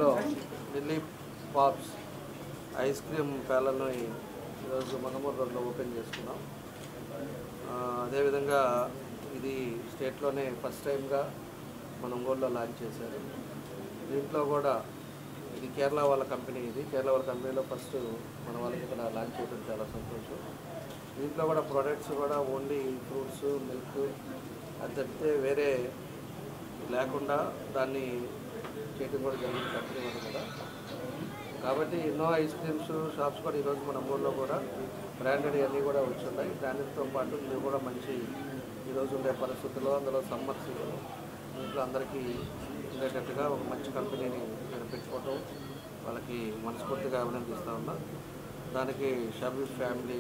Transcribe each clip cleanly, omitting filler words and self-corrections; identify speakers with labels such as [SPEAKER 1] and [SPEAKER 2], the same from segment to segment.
[SPEAKER 1] ఒంగోలులో Delhi pops ice cream ప్యాలెల్ను ఈరోజు మనమూరు రోడ్లో ఓపెన్ చేసుకున్నాం. అదేవిధంగా ఇది స్టేట్లోనే ఫస్ట్ టైంగా మన ఒంగోలులో లాంచ్ చేశారు. దీంట్లో కూడా ఇది కేరళ వాళ్ళ కంపెనీ, కేరళ వాళ్ళ కంపెనీలో ఫస్ట్ మన వాళ్ళకి ఇక్కడ లాంచ్ చేయడం చాలా సంతోషం. దీంట్లో కూడా ప్రొడక్ట్స్ కూడా ఓన్లీ ఫ్రూట్స్, మిల్క్ అది తప్పితే వేరే లేకుండా దాన్ని చేయడం కూడా జరిగింది కంపెనీ వాళ్ళు కూడా. కాబట్టి ఎన్నో ఐస్ క్రీమ్స్ షాప్స్ కూడా ఈరోజు మన ఊళ్ళో కూడా బ్రాండెడ్ అన్నీ కూడా వచ్చున్నాయి. బ్రాండెడ్తో పాటు ఇవి కూడా మంచి ఈరోజు ఉండే పరిస్థితుల్లో అందులో సమ్మర్ సీజన్ ఇంట్లో అందరికీ ఉండేటట్టుగా ఒక మంచి కంపెనీని నేను పెట్టుకోవటం వాళ్ళకి మనస్ఫూర్తిగా అభినందిస్తూ ఉన్నా. దానికి షబీబ్ ఫ్యామిలీ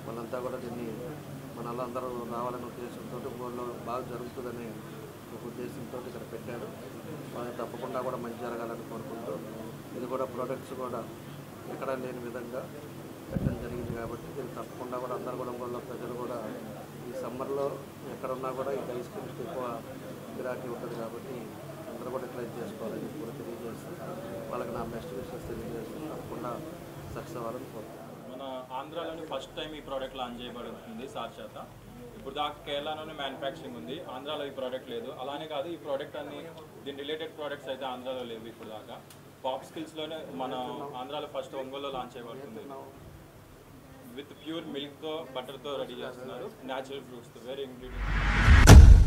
[SPEAKER 1] వాళ్ళంతా కూడా దీన్ని అందరూ రావాలనే ఉద్దేశంతో ఊళ్ళో బాగా జరుగుతుందని ఒక ఉద్దేశంతో ఇక్కడ పెట్టారు. వాళ్ళకి తప్పకుండా కూడా మంచి జరగాలని కోరుకుంటూ ఇది కూడా ప్రొడక్ట్స్ కూడా ఎక్కడ లేని విధంగా పెట్టడం జరిగింది. కాబట్టి దీన్ని తప్పకుండా కూడా అందరూ కూడా ఊళ్ళో ప్రజలు కూడా ఈ సమ్మర్లో ఎక్కడున్నా కూడా ఈ ఐస్ క్రీమ్స్కి ఎక్కువ గిరాకీ ఉంటుంది. కాబట్టి అందరూ కూడా ట్రై చేసుకోవాలని కూడా తెలియజేస్తూ వాళ్ళకి నా బెస్ట్ విషెస్ తెలియజేస్తూ తప్పకుండా సక్సెస్ అవ్వాలని కోరుకుంటున్నాను.
[SPEAKER 2] మన ఆంధ్రాలోని ఫస్ట్ టైం ఈ ప్రోడక్ట్ లాంచ్ చేయబడుతుంది సార్ చేత. ఇప్పుడు దాకా కేరళలోనే మ్యానుఫ్యాక్చరింగ్ ఉంది, ఆంధ్రాలో ఈ ప్రోడక్ట్ లేదు. అలానే కాదు, ఈ ప్రోడక్ట్ అన్ని దీని రిలేటెడ్ ప్రోడక్ట్స్ అయితే ఆంధ్రాలో లేవు ఇప్పుడు దాకా. పాప్ స్కిల్స్లోనే మన ఆంధ్రాలో ఫస్ట్ ఒంగోలులో లాంచ్ చేయబడుతుంది. విత్ ప్యూర్ మిల్క్తో బటర్తో రెడీ చేస్తున్నారు, న్యాచురల్ ఫ్రూట్స్తో, వేరే ఇంగ్రీడియంట్స్.